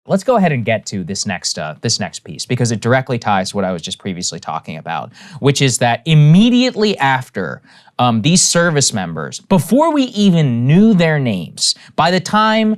Let's go ahead and get to this next piece, because it directly ties to what I was just previously talking about, which is that immediately after these service members, before we even knew their names, by the time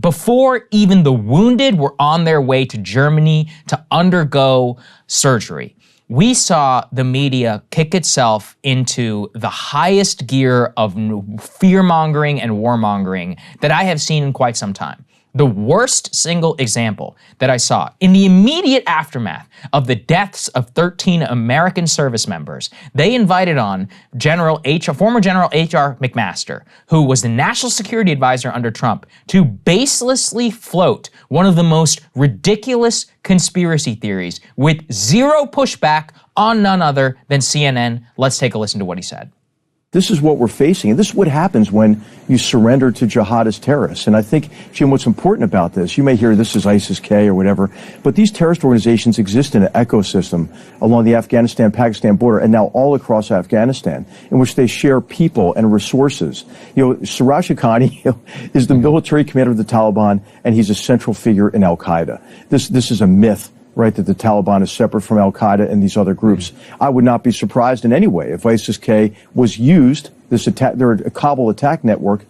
before even the wounded were on their way to Germany to undergo surgery, we saw the media kick itself into the highest gear of fear-mongering and warmongering that I have seen in quite some time. The worst single example that I saw in the immediate aftermath of the deaths of 13 American service members, they invited on former General H.R. McMaster, who was the national security advisor under Trump, to baselessly float one of the most ridiculous conspiracy theories with zero pushback on none other than CNN. Let's take a listen to what he said. This is what we're facing, and this is what happens when you surrender to jihadist terrorists. And I think, Jim, what's important about this, you may hear this is ISIS-K or whatever, but these terrorist organizations exist in an ecosystem along the Afghanistan-Pakistan border and now all across Afghanistan, in which they share people and resources. Siraj Haqqani is the military commander of the Taliban, and he's a central figure in Al-Qaeda. This is a myth, right, that the Taliban is separate from Al-Qaeda and these other groups. I would not be surprised in any way if ISIS-K was used, their Kabul attack network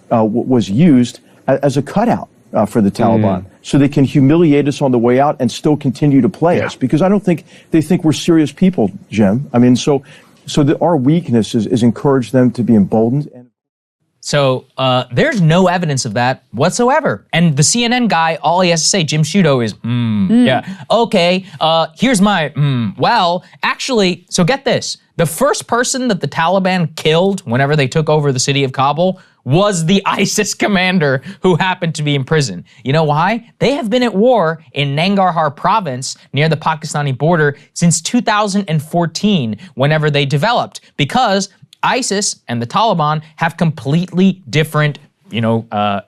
was used as a cutout for the Taliban, so they can humiliate us on the way out and still continue to play us, because I don't think they think we're serious people, Jim. I mean, so our weakness is encourage them to be emboldened. So there's no evidence of that whatsoever. And the CNN guy, all he has to say, Jim Sciutto, is, yeah, okay, here's my, well, actually, so get this. The first person that the Taliban killed whenever they took over the city of Kabul was the ISIS commander who happened to be in prison. You know why? They have been at war in Nangarhar province near the Pakistani border since 2014, whenever they developed, because ISIS and the Taliban have completely different,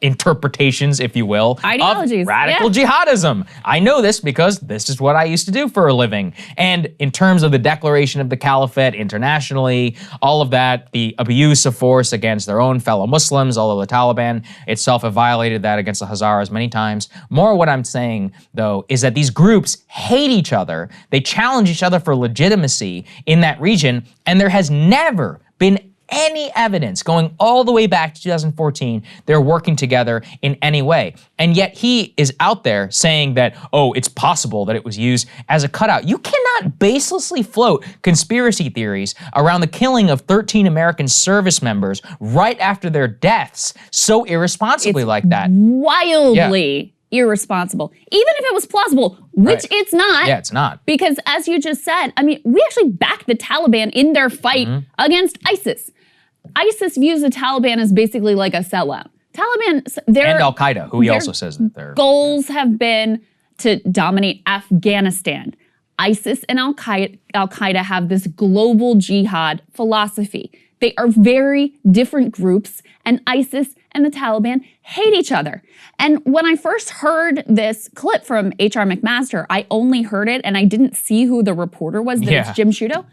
interpretations, if you will, ideologies, of radical jihadism. I know this because this is what I used to do for a living. And in terms of the declaration of the caliphate internationally, all of that, the abuse of force against their own fellow Muslims, although the Taliban itself have violated that against the Hazaras many times. More what I'm saying, though, is that these groups hate each other. They challenge each other for legitimacy in that region, and there has never been any evidence going all the way back to 2014 they're working together in any way. And yet he is out there saying that, oh, it's possible that it was used as a cutout. You cannot baselessly float conspiracy theories around the killing of 13 American service members right after their deaths so irresponsibly like that. Wildly irresponsible, even if it was plausible, which it's not. Yeah, it's not. Because as you just said, I mean, we actually backed the Taliban in their fight against ISIS. ISIS views the Taliban as basically like a sellout. Taliban, and Al-Qaeda, who he also says that their goals have been to dominate Afghanistan. ISIS and Al-Qaeda have this global jihad philosophy. They are very different groups, and ISIS and the Taliban hate each other. And when I first heard this clip from H.R. McMaster, I only heard it and I didn't see who the reporter was, that it's Jim Sciutto.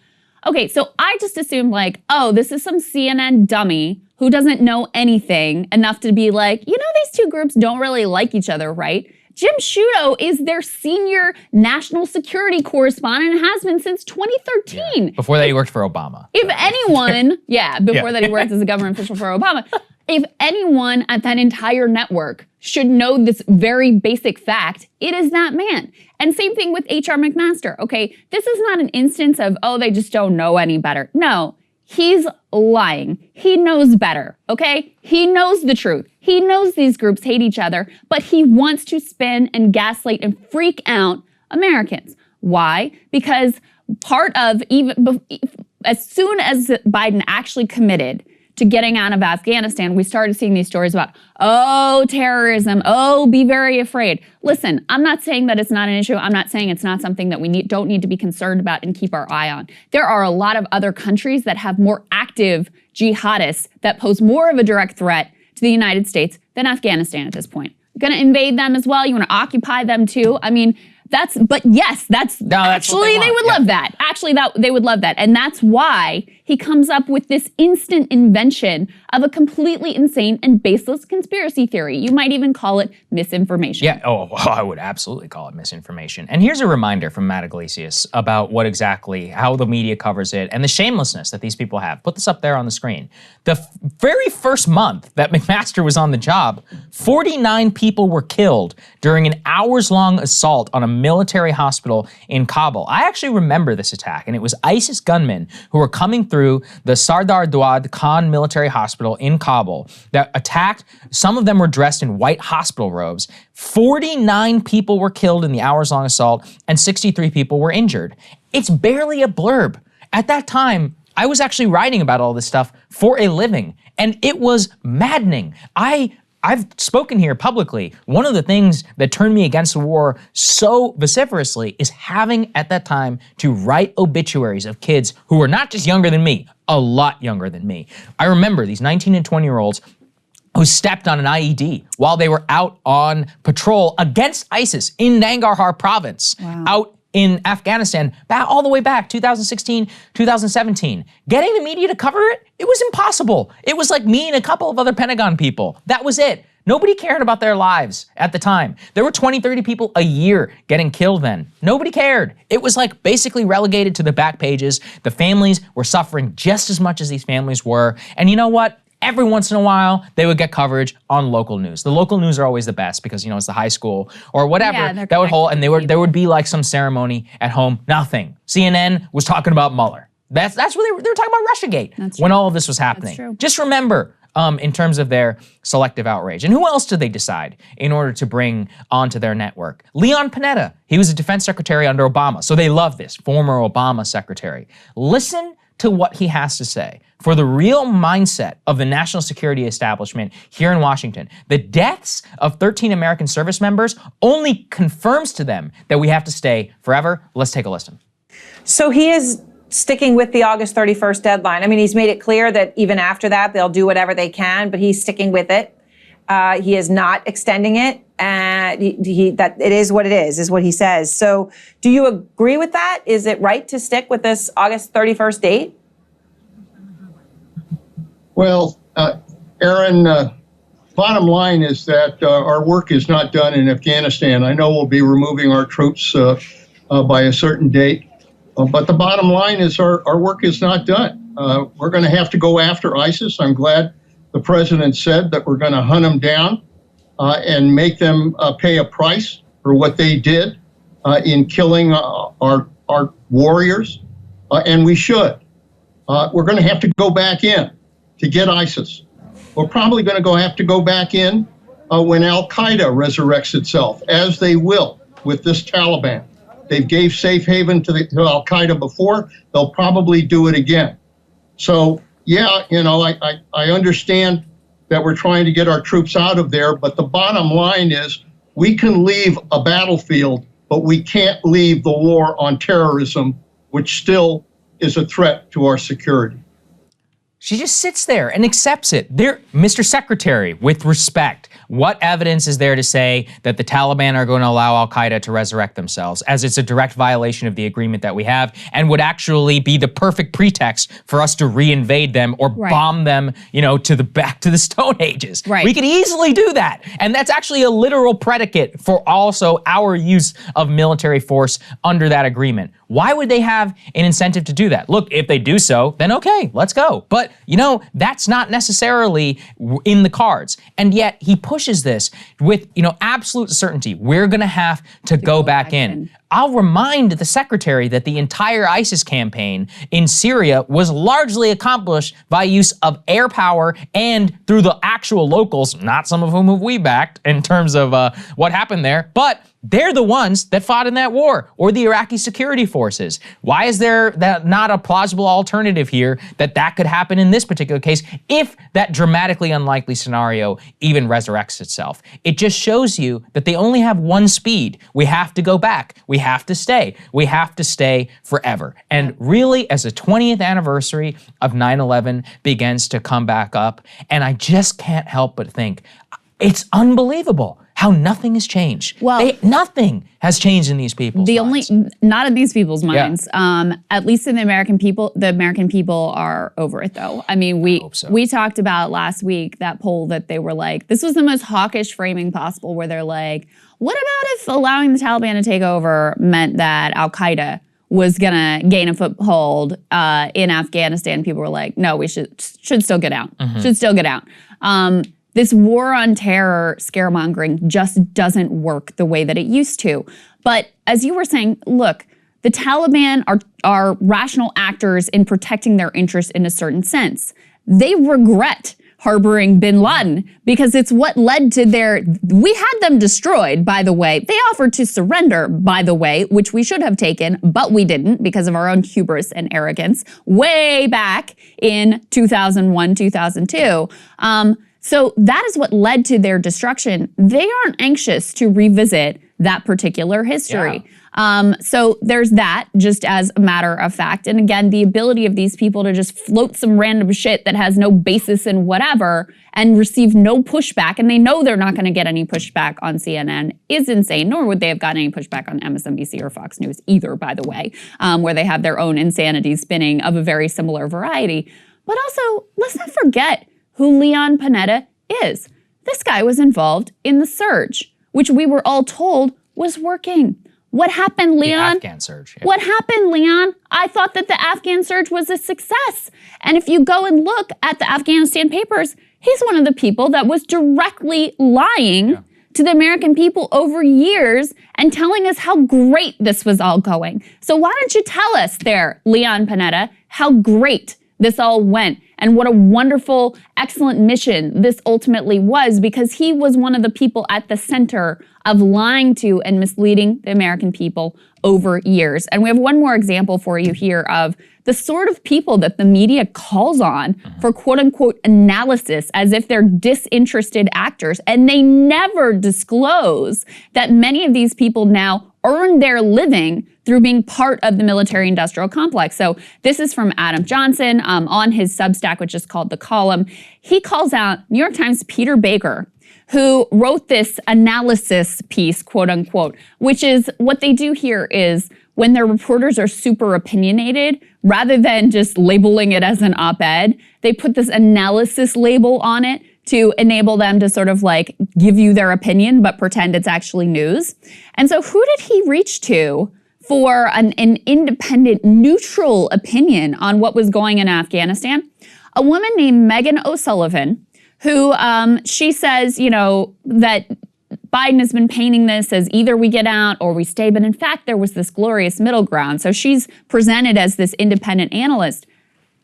Okay, so I just assumed like, oh, this is some CNN dummy who doesn't know anything enough to be like, these two groups don't really like each other, right? Jim Sciutto is their senior national security correspondent and has been since 2013. Yeah. Before that, he worked for Obama. If anyone, before that he worked as a government official for Obama. If anyone at that entire network should know this very basic fact, it is that man. And same thing with H.R. McMaster, okay? This is not an instance of, oh, they just don't know any better. No, he's lying. He knows better, okay? He knows the truth. He knows these groups hate each other, but he wants to spin and gaslight and freak out Americans. Why? Because part of as soon as Biden actually committed to getting out of Afghanistan, we started seeing these stories about, oh, terrorism, oh, be very afraid. Listen, I'm not saying that it's not an issue. I'm not saying it's not something that we don't need to be concerned about and keep our eye on. There are a lot of other countries that have more active jihadists that pose more of a direct threat to the United States than Afghanistan at this point. You're gonna invade them as well. You wanna occupy them too. I mean, actually, they would love that. Actually, they would love that. And that's why he comes up with this instant invention of a completely insane and baseless conspiracy theory. You might even call it misinformation. Yeah, I would absolutely call it misinformation. And here's a reminder from Matt Iglesias about how the media covers it and the shamelessness that these people have. Put this up there on the screen. The very first month that McMaster was on the job, 49 people were killed during an hours-long assault on a military hospital in Kabul. I actually remember this attack, and it was ISIS gunmen who were coming through the Sardar Dawad Khan military hospital in Kabul that attacked. Some of them were dressed in white hospital robes. 49 people were killed in the hours-long assault, and 63 people were injured. It's barely a blurb. At that time, I was actually writing about all this stuff for a living, and it was maddening. I've spoken here publicly. One of the things that turned me against the war so vociferously is having at that time to write obituaries of kids who were not just younger than me, a lot younger than me. I remember these 19 and 20-year-olds who stepped on an IED while they were out on patrol against ISIS in Nangarhar province, out in Afghanistan, all the way back, 2016, 2017. Getting the media to cover it, it was impossible. It was like me and a couple of other Pentagon people. That was it. Nobody cared about their lives at the time. There were 20, 30 people a year getting killed then. Nobody cared. It was like basically relegated to the back pages. The families were suffering just as much as these families were. And you know what? Every once in a while, they would get coverage on local news. The local news are always the best because, it's the high school or whatever that would hold, and there would be like some ceremony at home. Nothing. CNN was talking about Mueller. That's what they were talking about Russiagate when all of this was happening. Just remember, in terms of their selective outrage. And who else did they decide in order to bring onto their network? Leon Panetta. He was a defense secretary under Obama, so they love this, former Obama secretary. Listen to what he has to say. For the real mindset of the national security establishment here in Washington, the deaths of 13 American service members only confirms to them that we have to stay forever. Let's take a listen. So he is sticking with the August 31st deadline. I mean, he's made it clear that even after that, they'll do whatever they can, but he's sticking with it. He is not extending it. And that it is what it is what he says. So do you agree with that? Is it right to stick with this August 31st date? Well, Aaron, bottom line is that our work is not done in Afghanistan. I know we'll be removing our troops by a certain date, but the bottom line is our work is not done. We're going to have to go after ISIS. I'm glad the president said that we're going to hunt them down and make them pay a price for what they did in killing our warriors, and we should. We're going to have to go back in to get ISIS. We're probably going to have to go back in when Al-Qaeda resurrects itself, as they will with this Taliban. They gave safe haven to Al-Qaeda before. They'll probably do it again. So, yeah, I understand that we're trying to get our troops out of there, but the bottom line is we can leave a battlefield, but we can't leave the war on terrorism, which still is a threat to our security. She just sits there and accepts it. Mr. Secretary, with respect, what evidence is there to say that the Taliban are going to allow Al-Qaeda to resurrect themselves, as it's a direct violation of the agreement that we have and would actually be the perfect pretext for us to reinvade them or bomb them, back to the Stone Ages. Right. We could easily do that. And that's actually a literal predicate for also our use of military force under that agreement. Why would they have an incentive to do that? Look, if they do so, then okay, let's go. But, that's not necessarily in the cards. And yet he pushes this with, absolute certainty. We're going to have to go back in. I'll remind the secretary that the entire ISIS campaign in Syria was largely accomplished by use of air power and through the actual locals, not some of whom we backed in terms of what happened there, but they're the ones that fought in that war, or the Iraqi security forces. Why is there not a plausible alternative here that could happen in this particular case if that dramatically unlikely scenario even resurrects itself? It just shows you that they only have one speed. We have to go back. We have to stay. We have to stay forever. And really, as the 20th anniversary of 9/11 begins to come back up, and I just can't help but think, it's unbelievable how nothing has changed. Well, nothing has changed in these people's minds. Not in these people's minds. At least in the American people are over it though. I mean, we talked about last week that poll that they were like, this was the most hawkish framing possible, where they're like, what about if allowing the Taliban to take over meant that Al-Qaeda was gonna gain a foothold in Afghanistan? People were like, no, we should still get out. Should still get out. This war on terror scaremongering just doesn't work the way that it used to. But as you were saying, look, the Taliban are rational actors in protecting their interests in a certain sense. They regret harboring bin Laden because it's what led to we had them destroyed, by the way. They offered to surrender, by the way, which we should have taken, but we didn't because of our own hubris and arrogance way back in 2001, 2002. So that is what led to their destruction. They aren't anxious to revisit that particular history. So there's that, just as a matter of fact. And again, the ability of these people to just float some random shit that has no basis in whatever and receive no pushback, and they know they're not going to get any pushback on CNN, is insane. Nor would they have gotten any pushback on MSNBC or Fox News either, by the way, where they have their own insanity spinning of a very similar variety. But also, let's not forget who Leon Panetta is. This guy was involved in the surge, which we were all told was working. What happened, Leon? The Afghan surge. What happened, Leon? I thought that the Afghan surge was a success. And if you go and look at the Afghanistan papers, he's one of the people that was directly lying to the American people over years and telling us how great this was all going. So why don't you tell us there, Leon Panetta, how great this all went and what a wonderful, excellent mission this ultimately was, because he was one of the people at the center of lying to and misleading the American people over years. And we have one more example for you here of the sort of people that the media calls on for quote unquote analysis as if they're disinterested actors. And they never disclose that many of these people now earn their living through being part of the military-industrial complex. So this is from Adam Johnson on his Substack, which is called The Column. He calls out New York Times' Peter Baker, who wrote this analysis piece, quote unquote, which is what they do here is when their reporters are super opinionated, rather than just labeling it as an op-ed, they put this analysis label on it to enable them to sort of like give you their opinion, but pretend it's actually news. And so who did he reach to for an independent, neutral opinion on what was going in Afghanistan? A woman named Megan O'Sullivan, who she says, you know, that Biden has been painting this as either we get out or we stay, but in fact, there was this glorious middle ground. So she's presented as this independent analyst.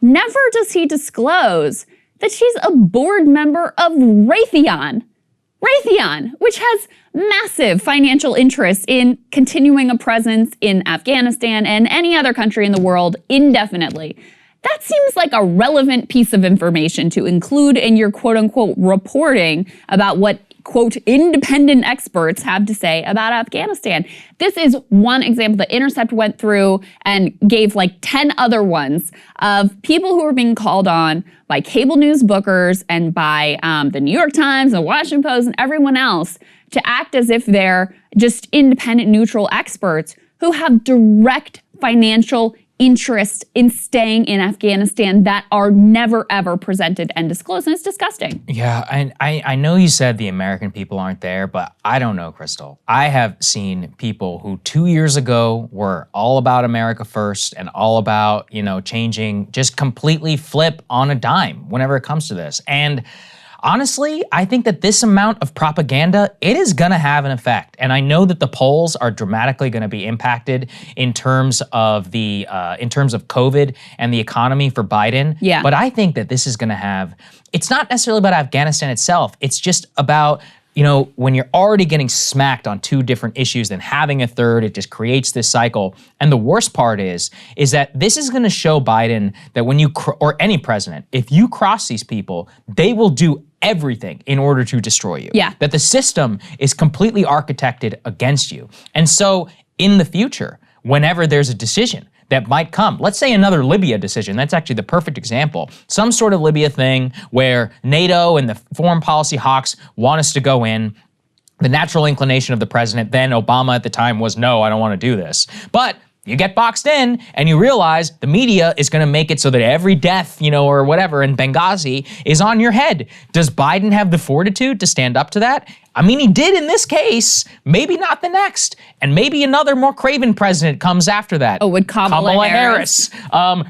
Never does he disclose that she's a board member of Raytheon. Raytheon, which has massive financial interest in continuing a presence in Afghanistan and any other country in the world indefinitely. That seems like a relevant piece of information to include in your quote-unquote reporting about what, quote, independent experts have to say about Afghanistan. This is one example. The Intercept went through and gave like 10 other ones of people who are being called on by cable news bookers and by the New York Times, the Washington Post, and everyone else to act as if they're just independent, neutral experts who have direct financial interest in staying in Afghanistan that are never, ever presented and disclosed, and it's disgusting. Yeah, and I know you said the American people aren't there, but I don't know, Krystal. I have seen people who 2 years ago were all about America first and all about, you know, changing, just completely flip on a dime whenever it comes to this. And honestly, I think that this amount of propaganda, it is going to have an effect. And I know that the polls are dramatically going to be impacted in terms of the COVID and the economy for Biden. Yeah. But I think that this is going to have, it's not necessarily about Afghanistan itself. It's just about, you know, when you're already getting smacked on two different issues, then having a third, it just creates this cycle. And the worst part is that this is going to show Biden that when you, or any president, if you cross these people, they will do everything in order to destroy you. Yeah. That the system is completely architected against you. And so in the future, whenever there's a decision that might come, let's say another Libya decision, that's actually the perfect example, some sort of Libya thing where NATO and the foreign policy hawks want us to go in, The natural inclination of the president, then Obama at the time, was no, I don't want to do this. But you get boxed in and you realize the media is going to make it so that every death, or whatever in Benghazi is on your head. Does Biden have the fortitude to stand up to that? I mean, he did in this case, maybe not the next. And maybe another more craven president comes after that. Oh, would Kamala Harris,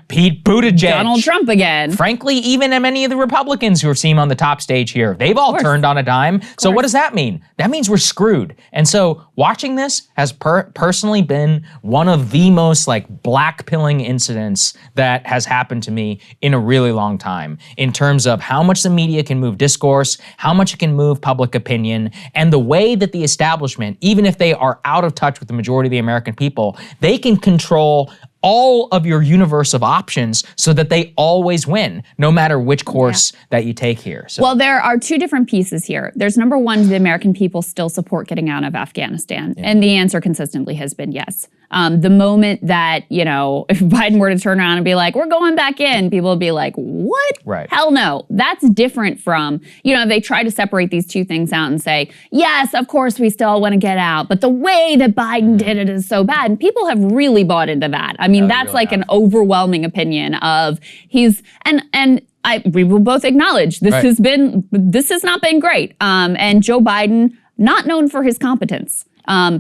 Pete Buttigieg. Donald Trump again. Frankly, even many of the Republicans who are seen on the top stage here, they've all turned on a dime. So what does that mean? That means we're screwed. And so watching this has personally been one of the most black-pilling incidents that has happened to me in a really long time in terms of how much the media can move discourse, how much it can move public opinion, and the way that the establishment, even if they are out of touch with the majority of the American people, they can control all of your universe of options so that they always win, no matter which course that you take here. So. Well, there are two different pieces here. There's number one, do the American people still support getting out of Afghanistan? Yeah. And the answer consistently has been yes. The moment that, if Biden were to turn around and be like, we're going back in, people would be like, what? Right. Hell no. That's different from, they try to separate these two things out and say, yes, of course we still want to get out, but the way that Biden did it is so bad. And people have really bought into that. I mean, that's really an overwhelming opinion of we will both acknowledge this has not been great. And Joe Biden, not known for his competence.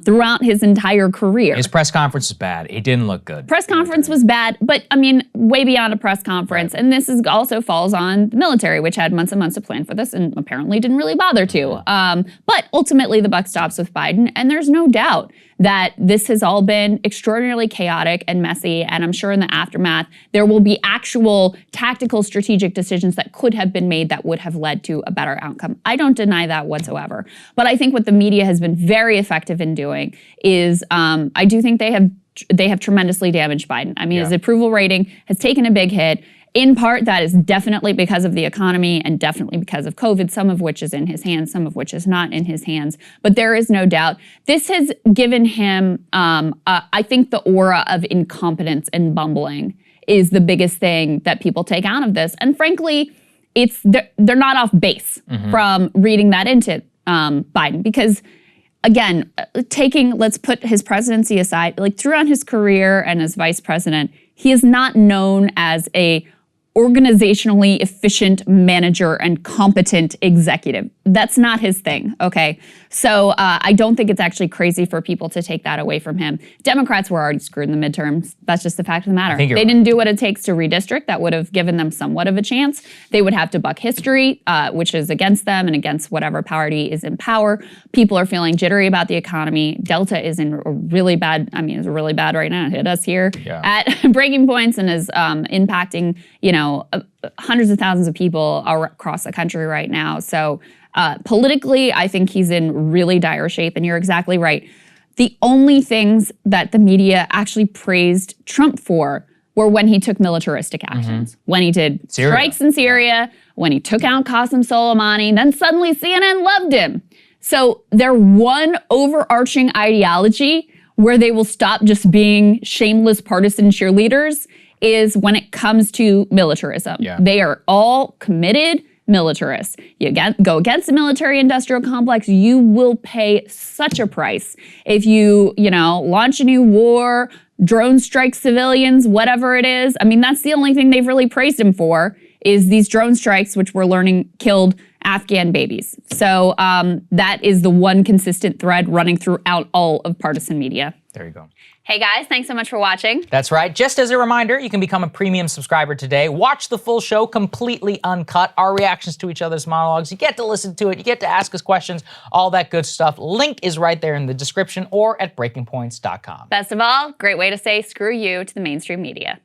Throughout his entire career. His press conference was bad. It didn't look good. Press conference was bad, but way beyond a press conference. Right. And this also falls on the military, which had months and months to plan for this and apparently didn't really bother to. But ultimately the buck stops with Biden, and there's no doubt that this has all been extraordinarily chaotic and messy, and I'm sure in the aftermath there will be actual tactical strategic decisions that could have been made that would have led to a better outcome. I don't deny that whatsoever. But I think what the media has been very effective in doing is I do think they have tremendously damaged Biden. I mean, his approval rating has taken a big hit. In part, that is definitely because of the economy and definitely because of COVID, some of which is in his hands, some of which is not in his hands. But there is no doubt this has given him, I think, the aura of incompetence and bumbling is the biggest thing that people take out of this. And frankly, they're not off base from reading that into Biden because, again, let's put his presidency aside, throughout his career and as vice president, he is not known as a organizationally efficient manager and competent executive. That's not his thing, okay? So I don't think it's actually crazy for people to take that away from him. Democrats were already screwed in the midterms. That's just the fact of the matter. They didn't do what it takes to redistrict. That would have given them somewhat of a chance. They would have to buck history, which is against them and against whatever party is in power. People are feeling jittery about the economy. Delta is in a really bad, it's really bad right now. It hit us here at breaking points and is impacting, hundreds of thousands of people across the country right now. So politically, I think he's in really dire shape, and you're exactly right. The only things that the media actually praised Trump for were when he took militaristic actions, when he did strikes in Syria, when he took out Qasem Soleimani, then suddenly CNN loved him. So their one overarching ideology where they will stop just being shameless partisan cheerleaders is when it comes to militarism. Yeah. They are all committed militarists. You go against the military-industrial complex, you will pay such a price. If you launch a new war, drone strike civilians, whatever it is. That's the only thing they've really praised him for is these drone strikes, which we're learning killed Afghan babies. So that is the one consistent thread running throughout all of partisan media. There you go. Hey guys, thanks so much for watching. That's right. Just as a reminder, you can become a premium subscriber today. Watch the full show completely uncut, our reactions to each other's monologues. You get to listen to it. You get to ask us questions, all that good stuff. Link is right there in the description or at breakingpoints.com. Best of all, great way to say screw you to the mainstream media.